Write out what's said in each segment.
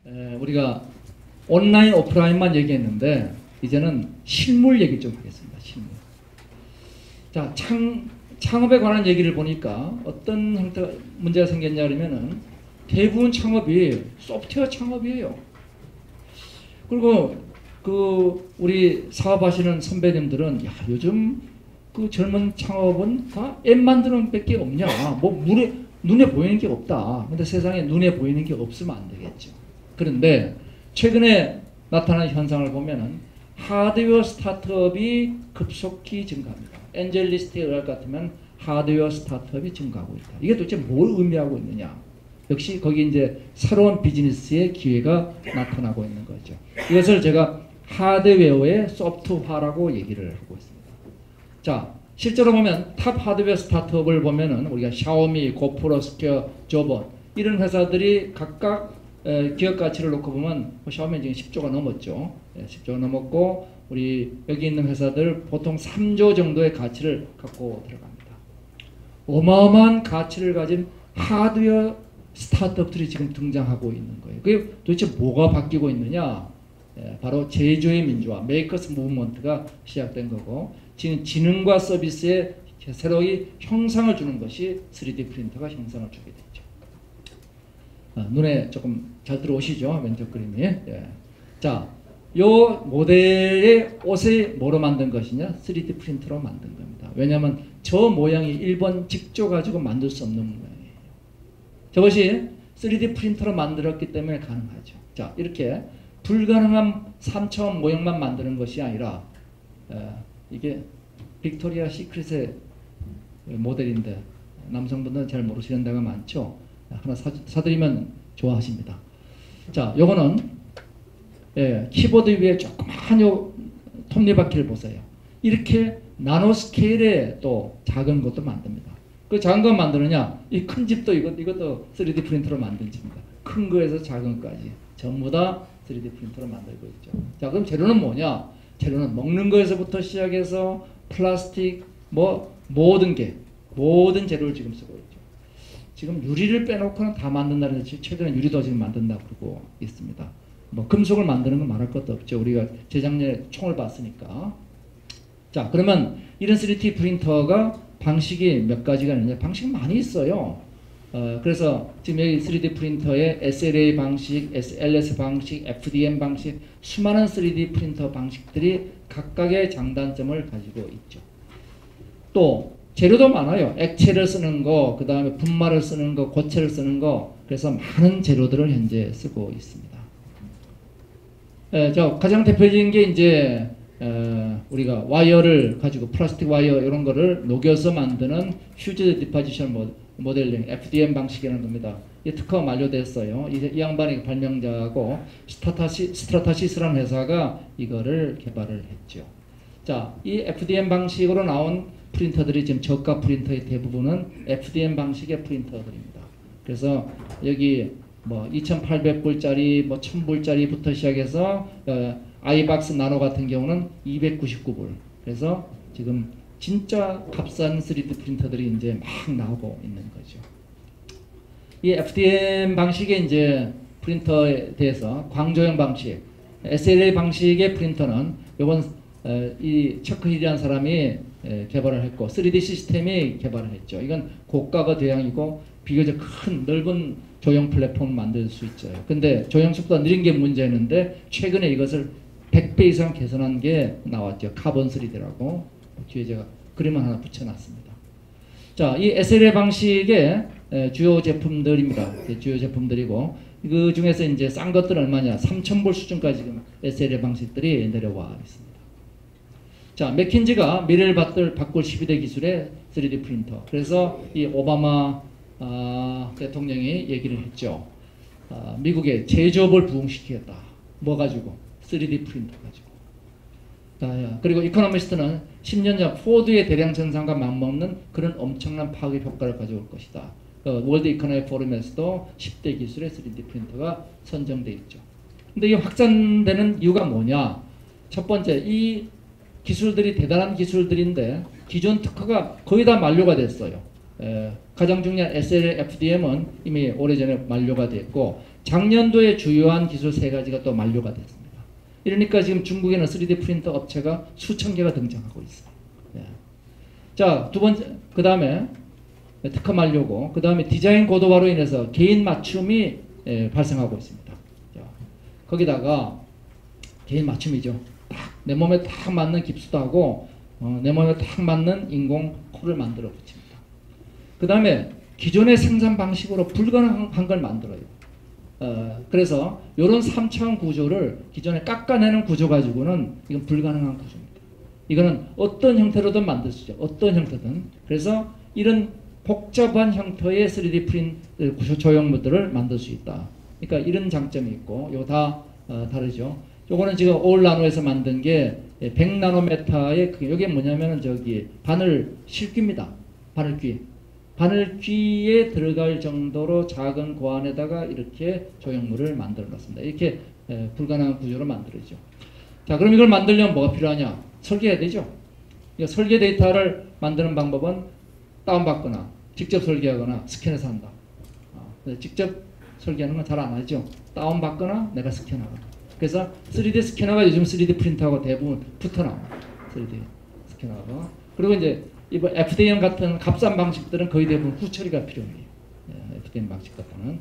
우리가 온라인, 오프라인만 얘기했는데 이제는 실물 얘기 좀 하겠습니다. 실물. 자, 창업에 관한 얘기를 보니까 어떤 형태가 문제가 생겼냐 그러면은 대부분 창업이 소프트웨어 창업이에요. 그리고 우리 사업하시는 선배님들은 야, 요즘 그 젊은 창업은 다 앱 만드는 밖에 없냐. 뭐 눈에 보이는 게 없다. 근데 세상에 눈에 보이는 게 없으면 안 되겠죠. 그런데 최근에 나타난 현상을 보면은 하드웨어 스타트업이 급속히 증가합니다. 엔젤리스트에 의할 것 같으면 하드웨어 스타트업이 증가하고 있다. 이게 도대체 뭘 의미하고 있느냐? 역시 거기 이제 새로운 비즈니스의 기회가 나타나고 있는 거죠. 이것을 제가 하드웨어의 소프트화라고 얘기를 하고 있습니다. 자, 실제로 보면 탑 하드웨어 스타트업을 보면은 우리가 샤오미, 고프로, 스퀘어, 조본 이런 회사들이 각각 기업 가치를 놓고 보면 샤오미 지금 10조가 넘었죠. 10조가 넘었고 우리 여기 있는 회사들 보통 3조 정도의 가치를 갖고 들어갑니다. 어마어마한 가치를 가진 하드웨어 스타트업들이 지금 등장하고 있는 거예요. 그게 도대체 뭐가 바뀌고 있느냐? 바로 제조의 민주화, 메이커스 무브먼트가 시작된 거고 지금 지능과 서비스에 새로이 형상을 주는 것이 3D 프린터가 형상을 주게 됐죠. 눈에 조금 잘 들어오시죠? 왼쪽 그림이. 자, 요 모델의 옷을 뭐로 만든 것이냐? 3D 프린터로 만든 겁니다. 왜냐하면 저 모양이 1번 직조 가지고 만들 수 없는 모양이에요. 저것이 3D 프린터로 만들었기 때문에 가능하죠. 자, 이렇게 불가능한 3차원 모형만 만드는 것이 아니라 이게 빅토리아 시크릿의 모델인데 남성분들은 잘 모르시는 데가 많죠. 하나 사드리면 좋아하십니다. 자, 요거는 키보드 위에 조그만 요 톱니바퀴를 보세요. 이렇게 나노 스케일의 또 작은 것도 만듭니다. 그 작은 거 만드느냐? 이 큰 집도 이것도 3D 프린터로 만든 집입니다. 큰 거에서 작은 거까지 전부 다 3D 프린터로 만들고 있죠. 자, 그럼 재료는 뭐냐? 재료는 먹는 거에서부터 시작해서 플라스틱 모든 재료를 지금 쓰고 있죠. 지금 유리를 빼놓고는 다 만든다는 데 최근에 유리도 지금 만든다 그러고 있습니다. 뭐 금속을 만드는 건 말할 것도 없죠. 우리가 재작년에 총을 봤으니까. 자, 그러면 이런 3D 프린터가 방식이 몇 가지가 있느냐? 방식이 많이 있어요. 그래서 지금 여기 3D 프린터에 SLA 방식, LS 방식, FDM 방식, 수많은 3D 프린터 방식들이 각각의 장단점을 가지고 있죠. 또 재료도 많아요. 액체를 쓰는 거, 그 다음에 분말을 쓰는 거, 고체를 쓰는 거, 그래서 많은 재료들을 현재 쓰고 있습니다. 가장 대표적인 게 이제 우리가 와이어를 가지고 플라스틱 와이어 이런 거를 녹여서 만드는 휴즈 디포지션 모델링 FDM 방식이라는 겁니다. 이 특허가 만료됐어요. 이 양반이 발명자고 스트라타시스라는 회사가 이거를 개발을 했죠. 자, 이 FDM 방식으로 나온 프린터들이 지금 저가 프린터의 대부분은 FDM 방식의 프린터들입니다. 그래서 여기 2,800불짜리 1,000불짜리부터 시작해서 아이박스 나노 같은 경우는 299불. 그래서 지금 진짜 값싼 3D 프린터들이 이제 막 나오고 있는 거죠. 이 FDM 방식의 이제 프린터에 대해서 광조형 방식, SLA 방식의 프린터는 이번 이 척크힐이라는 사람이 개발을 했고 3D 시스템이 개발을 했죠. 이건 고가가 대양이고 비교적 큰 넓은 조형 플랫폼을 만들 수 있어요. 근데 조형 속도가 느린 게 문제였는데 최근에 이것을 100배 이상 개선한 게 나왔죠. 카본 3D라고. 뒤에 제가 그림을 하나 붙여놨습니다. 자, 이 SLA 방식의 주요 제품들입니다. 주요 제품들이고 그 중에서 이제 싼 것들은 얼마냐? 3,000불 수준까지 지금 SLA 방식들이 내려와 있습니다. 자, 맥킨지가 미래를 바꿀 12대 기술의 3D 프린터. 그래서 이 오바마 대통령이 얘기를 했죠. 미국의 제조업을 부흥시키겠다. 뭐 가지고? 3D 프린터 가지고. 그리고 이코노미스트는 10년 전 포드의 대량 생산과 맞먹는 그런 엄청난 파급 효과를 가져올 것이다. 월드 이코노미 포럼에서도 10대 기술의 3D 프린터가 선정돼 있죠. 근데 이 확산되는 이유가 뭐냐? 첫 번째, 이 기술들이 대단한 기술들인데 기존 특허가 거의 다 만료가 됐어요. 가장 중요한 SL FDM은 이미 오래전에 만료가 됐고 작년도에 주요한 기술 3가지가 또 만료가 됐습니다. 이러니까 지금 중국에는 3D 프린터 업체가 수천 개가 등장하고 있어요. 예. 자, 두 번째, 그 다음에 특허 만료고, 그 다음에 디자인 고도화로 인해서 개인 맞춤이 발생하고 있습니다. 자, 거기다가 개인 맞춤이죠. 딱 내 몸에 딱 맞는 깁스도 하고 내 몸에 딱 맞는 인공 코를 만들어 붙입니다. 그 다음에 기존의 생산 방식으로 불가능한 걸 만들어요. 그래서 이런 3차원 구조를 기존에 깎아내는 구조 가지고는 이건 불가능한 구조입니다. 이거는 어떤 형태로든 만들 수 있죠. 어떤 형태든. 그래서 이런 복잡한 형태의 3D 프린트 조형물들을 만들 수 있다. 그러니까 이런 장점이 있고, 이거 다 다르죠. 요거는 지금 올 나노에서 만든 게 100나노메타의 이게 뭐냐면은 저기 바늘 실귀입니다. 바늘귀. 바늘귀에 들어갈 정도로 작은 고안에다가 이렇게 조형물을 만들어 놨습니다. 이렇게 불가능한 구조로 만들어죠. 자, 그럼 이걸 만들려면 뭐가 필요하냐? 설계해야 되죠. 설계 데이터를 만드는 방법은 다운받거나 직접 설계하거나 스캔해서 한다. 직접 설계하는 건 잘 안 하죠. 다운받거나 내가 스캔하거나. 그래서 3D 스캐너가 요즘 3D 프린터하고 대부분 붙어 나옵니다. 3D 스캐너가. 그리고 이제 이번 FDM 같은 값싼 방식들은 거의 대부분 후처리가 필요해요. FDM 방식 같은.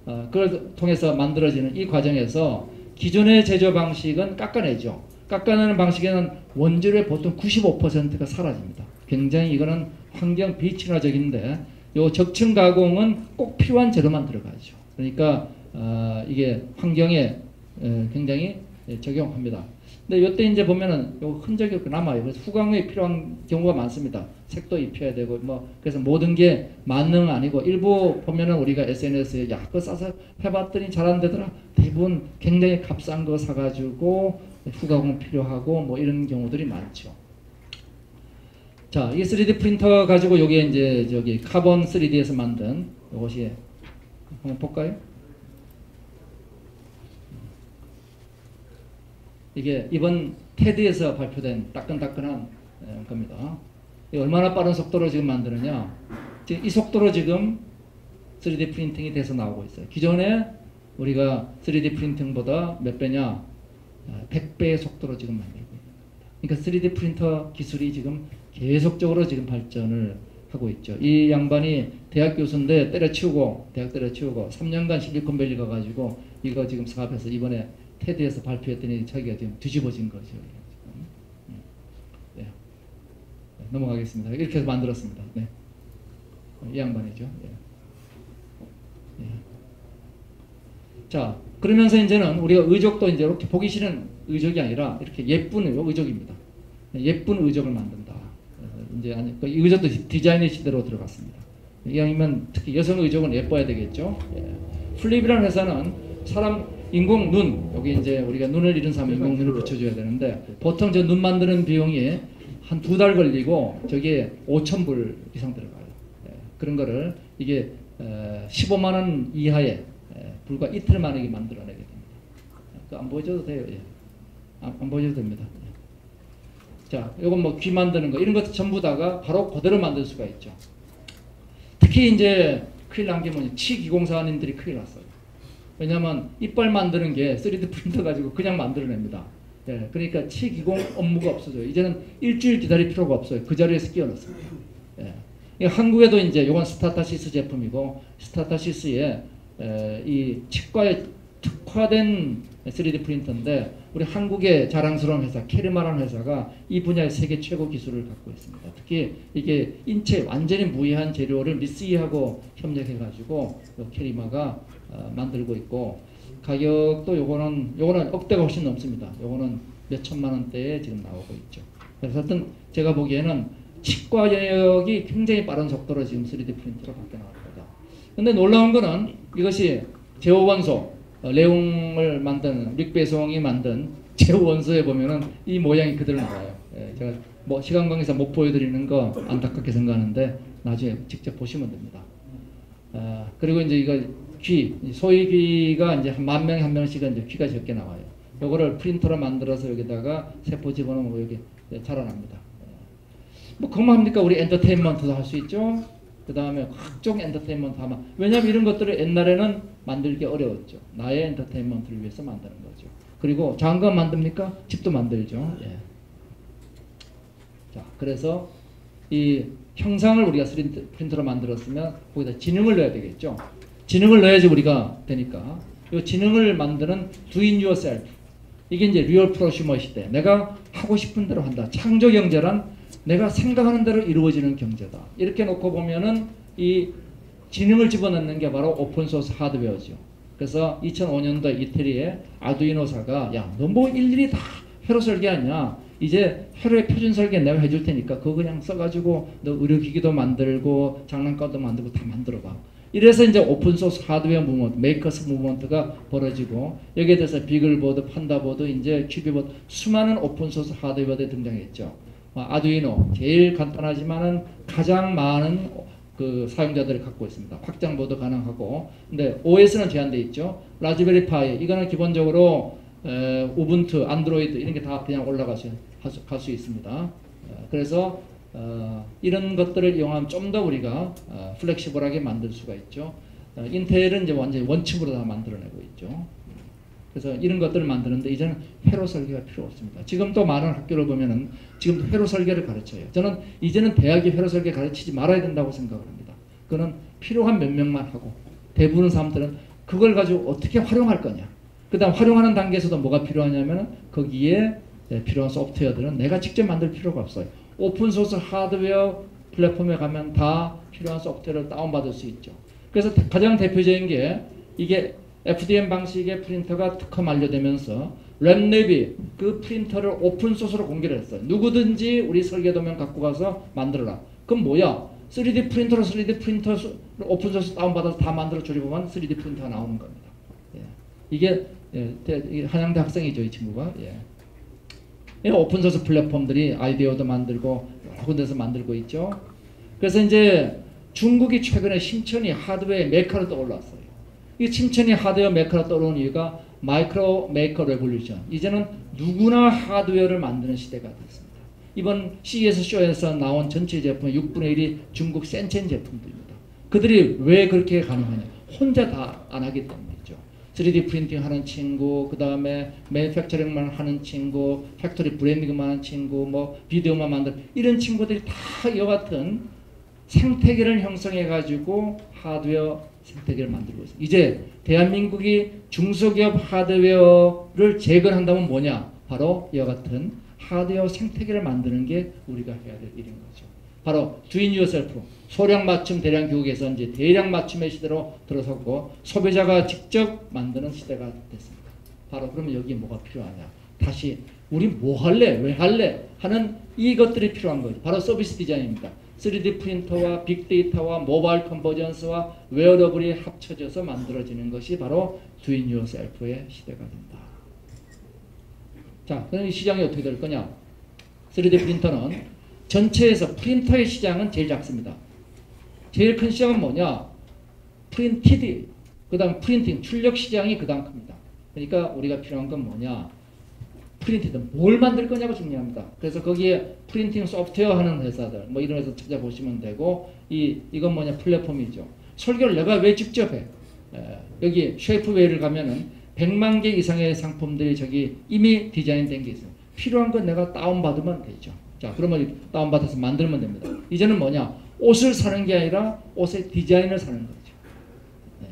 그걸 통해서 만들어지는 이 과정에서 기존의 제조 방식은 깎아내죠. 깎아내는 방식에는 원재료의 보통 95%가 사라집니다. 굉장히 이거는 환경 비친화적인데, 요 적층 가공은 꼭 필요한 재료만 들어가죠. 그러니까 이게 환경에 굉장히 적용합니다. 근데 이때 이제 보면은 요 흔적이 남아요. 그래서 후광이 필요한 경우가 많습니다. 색도 입혀야 되고 그래서 모든 게 만능은 아니고, 일부 보면은 우리가 SNS에 야 그거 싸서 해봤더니 잘 안 되더라. 대부분 굉장히 값싼 거 사가지고 후광은 필요하고 이런 경우들이 많죠. 자, 이게 3D 프린터 가지고 요게 이제 저기 카본 3D에서 만든 요것이 한번 볼까요? 이게 이번 테드에서 발표된 따끈따끈한 겁니다. 얼마나 빠른 속도로 지금 만드느냐. 지금 이 속도로 지금 3D 프린팅이 돼서 나오고 있어요. 기존에 우리가 3D 프린팅보다 몇 배냐? 100배의 속도로 지금 만들고 있습니다. 그러니까 3D 프린터 기술이 지금 계속적으로 지금 발전을 하고 있죠. 이 양반이 대학 교수인데 대학 때려치우고 3년간 실리콘밸리 가가지고 이거 지금 사업해서 이번에 테드에서 발표했더니 자기가 지금 뒤집어진 거죠. 네. 넘어가겠습니다. 이렇게 해서 만들었습니다. 네. 이 양반이죠. 네. 네. 자, 그러면서 이제는 우리가 의족도 이제 이렇게 보기 싫은 의족이 아니라 이렇게 예쁜 의족입니다. 예쁜 의족을 만든다. 이제 이 의족도 디자인의 시대로 들어갔습니다. 이왕이면 특히 여성 의족은 예뻐야 되겠죠. 예. 플립이라는 회사는 사람 인공 눈, 여기 이제 우리가 눈을 잃은 사람은 인공 눈을 붙여줘야 되는데, 보통 저 눈 만드는 비용이 한 2달 걸리고 저게 5,000불 이상 들어가요. 예. 그런 거를 이게 15만 원 이하에 불과 이틀 만에 이게 만들어내게 됩니다. 안 보여줘도 돼요. 예. 안 보여줘도 됩니다. 예. 자, 요건 귀 만드는 거 이런 것도 전부 다가 바로 그대로 만들 수가 있죠. 특히 이제 큰일 난 게 뭐냐, 치기공사님들이 큰일 났어요. 왜냐하면 이빨 만드는 게 3D 프린터 가지고 그냥 만들어냅니다. 예, 그러니까 치기공 업무가 없어져요. 이제는 일주일 기다릴 필요가 없어요. 그 자리에서 끼워넣습니다. 예. 한국에도 이제 이건 스타타시스 제품이고, 스타타시스의 이 치과에 특화된 3D 프린터인데, 우리 한국의 자랑스러운 회사 캐리마라는 회사가 이 분야의 세계 최고 기술을 갖고 있습니다. 특히 이게 인체 완전히 무해한 재료를 미쓰이하고 협력해가지고 캐리마가 만들고 있고, 가격도 요거는 억대가 훨씬 넘습니다. 요거는 몇 천만 원대에 지금 나오고 있죠. 그래서 하여튼 제가 보기에는 치과 영역이 굉장히 빠른 속도로 지금 3D 프린터로 바뀌어 나갈 거다. 근데 놀라운 거는 이것이 제호원소, 레옹을 만든 릭배송이 만든 제호원소에 보면은 이 모양이 그대로 나와요. 예, 제가 시간 관계상 못 보여드리는 거 안타깝게 생각하는데 나중에 직접 보시면 됩니다. 그리고 이제 이거 귀, 소위 귀가 이제 한 10,000명에 한 명씩은 이제 귀가 적게 나와요. 요거를 프린터로 만들어서 여기다가 세포 집어넣으면 여기 자라납니다. 그만 합니까? 우리 엔터테인먼트도 할 수 있죠. 그 다음에 각종 엔터테인먼트 하면, 왜냐하면 이런 것들을 옛날에는 만들기 어려웠죠. 나의 엔터테인먼트를 위해서 만드는 거죠. 그리고 장관 만듭니까? 집도 만들죠. 예. 자, 그래서 이 형상을 우리가 3D 프린터로 만들었으면 거기다 지능을 넣어야 되겠죠. 지능을 넣어야지 우리가 되니까. 이 지능을 만드는 do it yourself. 이게 이제 리얼 프로슈머 시대. 내가 하고 싶은 대로 한다. 창조 경제란 내가 생각하는 대로 이루어지는 경제다. 이렇게 놓고 보면은 이 지능을 집어넣는 게 바로 오픈소스 하드웨어죠. 그래서 2005년도 이태리의 아두이노사가 야, 너 뭐 일일이 다 회로 설계하냐? 이제 회로의 표준 설계 내가 해줄 테니까 그거 그냥 써가지고 너 의료기기도 만들고 장난감도 만들고 다 만들어봐. 이래서 이제 오픈소스 하드웨어 무브먼트, 메이커스 무브먼트가 벌어지고 여기에 대해서 비글보드, 판다보드, 이제 큐비보드 수많은 오픈소스 하드웨어들이 등장했죠. 아두이노 제일 간단하지만은 가장 많은 그 사용자들을 갖고 있습니다. 확장보드 가능하고, 근데 OS는 제한되어 있죠. 라즈베리 파이 이거는 기본적으로 우분투, 안드로이드 이런 게 다 그냥 올라갈 수 있습니다. 그래서 이런 것들을 이용하면 좀 더 우리가 플렉시블하게 만들 수가 있죠. 인텔은 이제 완전히 원칙으로 다 만들어내고 있죠. 그래서 이런 것들을 만드는데 이제는 회로 설계가 필요 없습니다. 지금 또 많은 학교를 보면은 지금도 회로 설계를 가르쳐요. 저는 이제는 대학이 회로 설계 가르치지 말아야 된다고 생각을 합니다. 그거는 필요한 몇 명만 하고 대부분 사람들은 그걸 가지고 어떻게 활용할 거냐. 그 다음 활용하는 단계에서도 뭐가 필요하냐면 거기에 필요한 소프트웨어들은 내가 직접 만들 필요가 없어요. 오픈소스 하드웨어 플랫폼에 가면 다 필요한 소프트웨어를 다운받을 수 있죠. 그래서 가장 대표적인 게 이게 FDM 방식의 프린터가 특허 만료되면서 랩랩이 그 프린터를 오픈소스로 공개를 했어요. 누구든지 우리 설계도면 갖고 가서 만들어라. 그럼 뭐야? 3D 프린터로 3D 프린터 오픈소스 다운받아서 다 만들어 조립하면 3D 프린터가 나오는 겁니다. 예. 이게 한양대 학생이죠, 이 친구가. 예. 오픈소스 플랫폼들이 아이디어도 만들고 여러 군데서 만들고 있죠. 그래서 이제 중국이 최근에 심천이 하드웨어 메이커로 떠올랐어요. 이 심천이 하드웨어 메이커로 떠오르는 이유가 마이크로 메이커 레볼루션. 이제는 누구나 하드웨어를 만드는 시대가 됐습니다. 이번 CES 쇼에서 나온 전체 제품의 6분의 1이 중국 센첸 제품들입니다. 그들이 왜 그렇게 가능하냐? 혼자 다 안 하기 때문이죠. 3D 프린팅 하는 친구, 그 다음에 매니팩처링만 하는 친구, 팩토리 브랜딩만 하는 친구, 뭐 비디오만 만들 이런 친구들이 다 이와 같은 생태계를 형성해 가지고 하드웨어 생태계를 만들고 있어요. 이제 대한민국이 중소기업 하드웨어를 재건한다면 뭐냐? 바로 이와 같은 하드웨어 생태계를 만드는 게 우리가 해야 될 일인 거죠. 바로 do it yourself, 소량 맞춤 대량 교육에서 이제 대량 맞춤의 시대로 들어섰고 소비자가 직접 만드는 시대가 됐습니다. 바로 그러면 여기에 뭐가 필요하냐? 다시 우리 뭐 할래? 왜 할래? 하는 이것들이 필요한 거죠. 바로 서비스 디자인입니다. 3D 프린터와 빅데이터와 모바일 컨버전스와 웨어러블이 합쳐져서 만들어지는 것이 바로 do it yourself의 시대가 된다. 자, 그럼 이 시장이 어떻게 될 거냐? 3D 프린터는 전체에서 프린터의 시장은 제일 작습니다. 제일 큰 시장은 뭐냐? 프린티드, 그 다음 프린팅, 출력 시장이 그 다음 큽니다. 그러니까 우리가 필요한 건 뭐냐? 프린티드, 뭘 만들 거냐가 중요합니다. 그래서 거기에 프린팅 소프트웨어 하는 회사들, 뭐 이런 회사 찾아보시면 되고, 이건 뭐냐? 플랫폼이죠. 설계를 내가 왜 직접 해? 여기 쉐이프웨이를 가면은 100만 개 이상의 상품들이 저기 이미 디자인된 게 있어요. 필요한 건 내가 다운받으면 되죠. 자, 그러면 다운받아서 만들면 됩니다. 이제는 뭐냐? 옷을 사는 게 아니라 옷의 디자인을 사는 거죠. 네.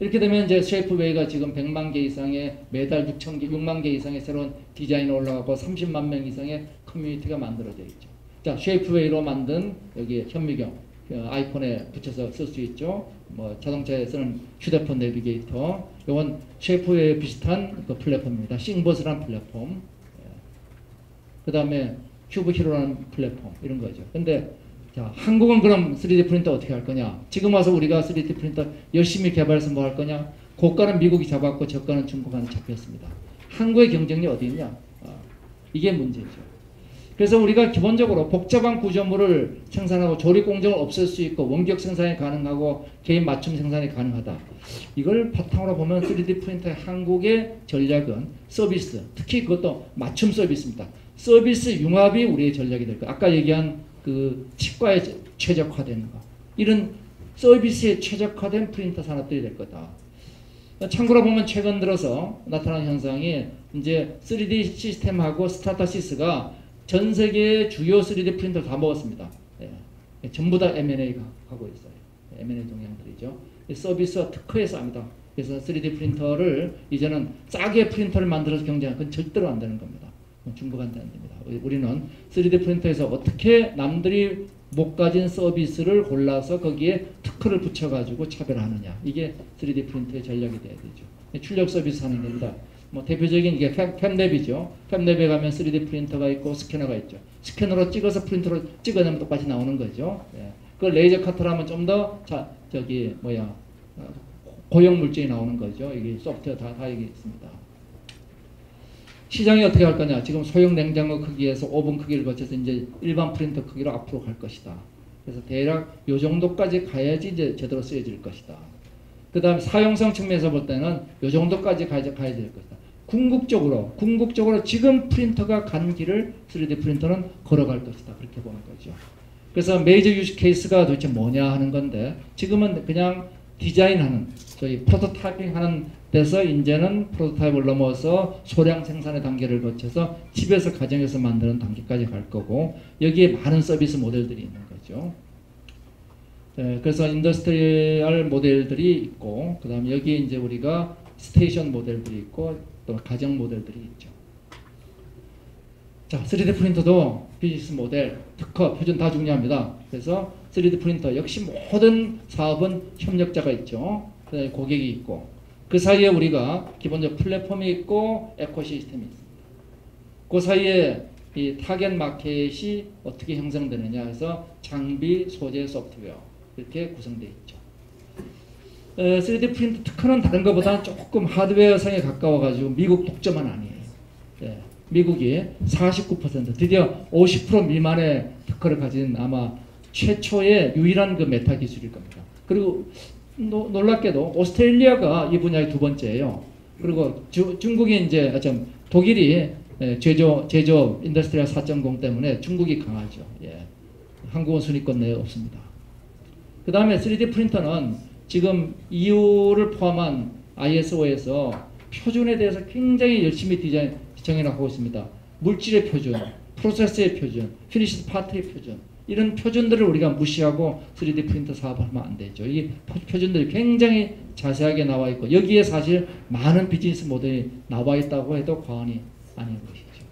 이렇게 되면 이제 쉐이프웨이가 지금 100만 개 이상의 매달 6만 개 이상의 새로운 디자인이 올라가고 30만 명 이상의 커뮤니티가 만들어져 있죠. 자, 쉐이프웨이로 만든 여기 현미경 아이폰에 붙여서 쓸 수 있죠. 뭐 자동차에 쓰는 휴대폰 내비게이터. 이건 쉐이프웨이 비슷한 그 플랫폼입니다. 싱버스라는 플랫폼. 그 다음에 큐브 히로라는 플랫폼 이런 거죠. 근데 자, 한국은 그럼 3D 프린터 어떻게 할 거냐? 지금 와서 우리가 3D 프린터 열심히 개발해서 뭐 할 거냐? 고가는 미국이 잡았고 저가는 중국한테 잡혔습니다. 한국의 경쟁력이 어디 있냐? 이게 문제죠. 그래서 우리가 기본적으로 복잡한 구조물을 생산하고 조립 공정을 없앨 수 있고 원격 생산이 가능하고 개인 맞춤 생산이 가능하다. 이걸 바탕으로 보면 3D 프린터의 한국의 전략은 서비스, 특히 그것도 맞춤 서비스입니다. 서비스 융합이 우리의 전략이 될 거예요. 아까 얘기한 그 치과에 최적화되는 거. 이런 서비스에 최적화된 프린터 산업들이 될 거다. 참고로 보면 최근 들어서 나타난 현상이 이제 3D 시스템하고 스타타시스가 전 세계의 주요 3D 프린터를 다 먹었습니다. 예. 전부 다 M&A가 하고 있어요. M&A 동향들이죠. 서비스와 특허에서 합니다. 그래서 3D 프린터를 이제는 싸게 프린터를 만들어서 경쟁하는 건 절대로 안 되는 겁니다. 중국한테 안 됩니다. 우리는 3D 프린터에서 어떻게 남들이 못 가진 서비스를 골라서 거기에 특허를 붙여가지고 차별하느냐. 이게 3D 프린터의 전략이 돼야 되죠. 출력 서비스 하는 겁니다. 뭐 대표적인 이게 캡랩이죠. 캡랩에 가면 3D 프린터가 있고 스캐너가 있죠. 스캐너로 찍어서 프린터로 찍어내면 똑같이 나오는 거죠. 예. 그걸 레이저 카터로 하면 좀 더 고형 물질이 나오는 거죠. 이게 소프트웨어 다 여기 있습니다. 시장이 어떻게 할 거냐. 지금 소형 냉장고 크기에서 오븐 크기를 거쳐서 이제 일반 프린터 크기로 앞으로 갈 것이다. 그래서 대략 요 정도까지 가야지 이제 제대로 쓰여질 것이다. 그 다음에 사용성 측면에서 볼 때는 요 정도까지 가야 될 것이다. 궁극적으로 지금 프린터가 간 길을 3D 프린터는 걸어갈 것이다. 그렇게 보는 거죠. 그래서 메이저 유즈 케이스가 도대체 뭐냐 하는 건데 지금은 그냥 디자인하는 저희 프로토타이핑 하는 데서 이제는 프로토타입을 넘어서 소량 생산의 단계를 거쳐서 집에서 가정에서 만드는 단계까지 갈 거고 여기에 많은 서비스 모델들이 있는 거죠. 네, 그래서 인더스트리얼 모델들이 있고 그 다음에 여기에 이제 우리가 스테이션 모델들이 있고 또 가정 모델들이 있죠. 자, 3D 프린터도 비즈니스 모델, 특허, 표준 다 중요합니다. 그래서 3D 프린터 역시 모든 사업은 협력자가 있죠. 그다음에 고객이 있고 그 사이에 우리가 기본적으로 플랫폼이 있고 에코시스템이 있습니다. 그 사이에 이 타겟 마켓이 어떻게 형성되느냐 해서 장비, 소재, 소프트웨어 이렇게 구성되어 있죠. 3D 프린터 특허는 다른 것보다는 조금 하드웨어성에 가까워가지고 미국 독점은 아니에요. 예, 미국이 49% 드디어 50% 미만의 특허를 가진 아마 최초의 유일한 그 메타 기술일 겁니다. 그리고 놀랍게도 오스트레일리아가 이 분야의 두 번째예요. 그리고 중국이 이제 독일이 제조업 인더스트리얼 4.0 때문에 중국이 강하죠. 예. 한국은 순위권 내에 없습니다. 그 다음에 3D 프린터는 지금 EU를 포함한 ISO에서 표준에 대해서 굉장히 열심히 정해나가고 있습니다. 물질의 표준, 프로세스의 표준, 피니시 파트의 표준 이런 표준들을 우리가 무시하고 3D 프린터 사업을 하면 안 되죠. 이 표준들이 굉장히 자세하게 나와 있고 여기에 사실 많은 비즈니스 모델이 나와 있다고 해도 과언이 아닌 것이죠.